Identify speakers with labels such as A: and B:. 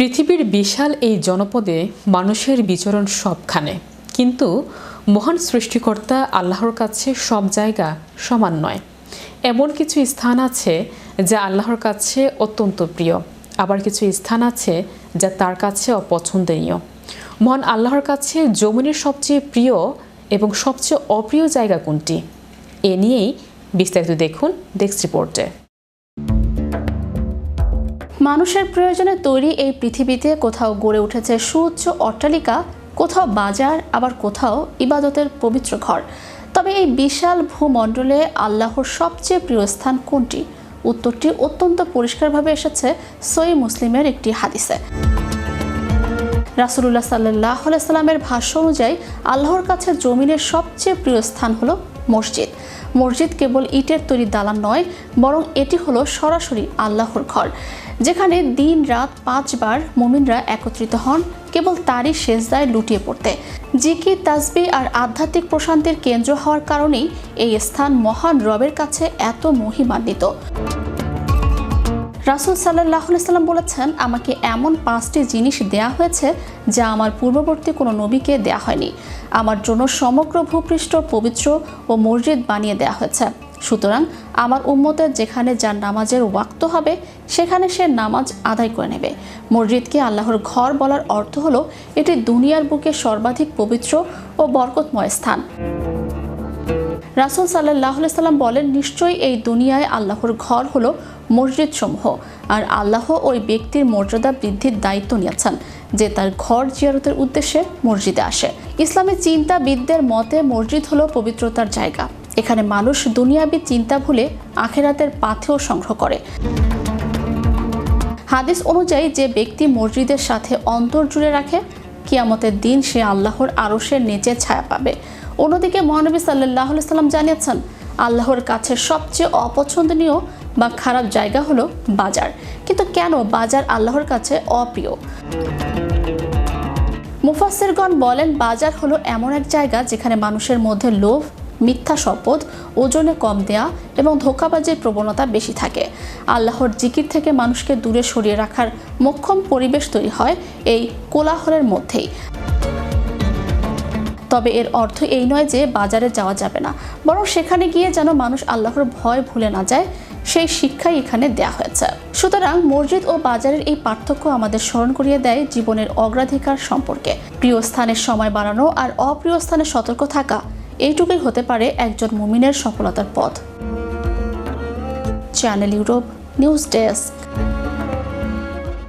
A: পৃথিবীর বিশাল এই জনপদে মানুষের বিচরণ সবখানে, কিন্তু মহান সৃষ্টিকর্তা আল্লাহর কাছে সব জায়গা সমান নয়। এমন কিছু স্থান আছে যা আল্লাহর কাছে অত্যন্ত প্রিয়, আবার কিছু স্থান আছে যা তার কাছে অপছন্দনীয়। মহান আল্লাহর কাছে জমিনের সবচেয়ে প্রিয় এবং সবচেয়ে অপ্রিয় জায়গা কোনটি? এ নিয়েই বিস্তারিত দেখুন ডেস্ক রিপোর্টে।
B: মানুষের প্রয়োজনে তৈরি এই পৃথিবীতে কোথাও গড়ে উঠেছে সুউচ্চ অট্টালিকা, কোথাও বাজার, আবার কোথাও ইবাদতের পবিত্র ঘর। তবে এই বিশাল ভূমণ্ডলে আল্লাহর সবচেয়ে প্রিয় স্থান কোনটি? উত্তরটি অত্যন্ত পরিষ্কারভাবে এসেছে সহিহ মুসলিমের একটি হাদিসে। রাসূলুল্লাহ সাল্লাল্লাহু আলাইহি সাল্লামের ভাষ্য অনুযায়ী আল্লাহর কাছে জমিনের সবচেয়ে প্রিয় স্থান হলো মসজিদ। মসজিদ কেবল ইটের তৈরি দালান নয়, বরং এটি হলো সরাসরি আল্লাহর ঘর, যেখানে দিন রাত 5 বার মুমিনরা একত্রিত হন কেবল তারই সেজদায় লুটিয়ে পড়তে। জিকির, তাসবিহ আর আধ্যাত্মিক প্রশান্তির কেন্দ্র হওয়ার কারণেই এই স্থান মহান রবের কাছে এত মহিমান্বিত। রাসূল সাল্লাল্লাহু আলাইহি সাল্লাম বলেছেন, আমাকে এমন 5টি জিনিস দেয়া হয়েছে যা আমার পূর্ববর্তী কোনো নবীকে দেয়া হয়নি। আমার জন্য সমগ্র ভূপৃষ্ঠ পবিত্র ও মসজিদ বানিয়ে দেয়া হয়েছে। সুতরাং আমার উম্মতের যেখানে যার নামাজের ওয়াক্ত হবে সেখানে সে নামাজ আদায় করে নেবে। মসজিদকে আল্লাহর ঘর বলার অর্থ হলো এটি দুনিয়ার বুকে সর্বাধিক পবিত্র ও বরকতময় স্থান। রাসূল সাল্লাল্লাহু আলাইহি সাল্লাম বলেন, নিশ্চয়ই এই দুনিয়ায় আল্লাহর ঘর হলো মসজিদ সমূহ, আর আল্লাহ ওই ব্যক্তির মর্যাদা বৃদ্ধির দায়িত্ব নিয়েছেন যে তার ঘর জিয়ারতের উদ্দেশ্যে মসজিদে আসে। ইসলামী চিন্তাবিদদের মতে মসজিদ হলো পবিত্রতার জায়গা। এখানে মানুষ দুনিয়াবী চিন্তা ভুলে আখিরাতের পাথেয় সংগ্রহ করে। হাদিস অনুযায়ী যে ব্যক্তি মসজিদের সাথে অন্তর জুড়ে রাখে, কিয়ামতের দিন সে আল্লাহর আরশের নিচে ছায়া পাবে। অন্যদিকে মহানবী সাল্লাল্লাহু আলাইহি সাল্লাম জানিয়েছেন, আল্লাহর কাছে সবচেয়ে অপছন্দনীয় বা খারাপ জায়গা হলো বাজার। কিন্তু কেন বাজার আল্লাহর কাছে অপ্রিয়? মুফাসসিরগণ বলেন, বাজার হলো এমন এক জায়গা যেখানে মানুষের মধ্যে লোভ, মিথ্যা শপথ, ওজনে কম দেয়া এবং ধোঁকাবাজির প্রবণতা বেশি থাকে। আল্লাহর জিকির থেকে মানুষকে দূরে সরিয়ে রাখার মোক্ষম পরিবেশ তৈরি হয় এই কোলাহলের মধ্যেই। তবে এর অর্থ এই নয় যে বাজারে যাওয়া যাবে না, বরং সেখানে গিয়ে যেন মানুষ আল্লাহর ভয় ভুলে না যায়, সেই শিক্ষাই এখানে দেয়া হয়েছে। সুতরাং মসজিদ ও বাজারের এই পার্থক্য আমাদের স্মরণ করিয়ে দেয় জীবনের অগ্রাধিকার সম্পর্কে। প্রিয় স্থানের সময় বাড়ানো আর অপ্রিয় স্থানে সতর্ক থাকা, এইটুকুই হতে পারে একজন মুমিনের সফলতার পথ। Channel Europe news desk.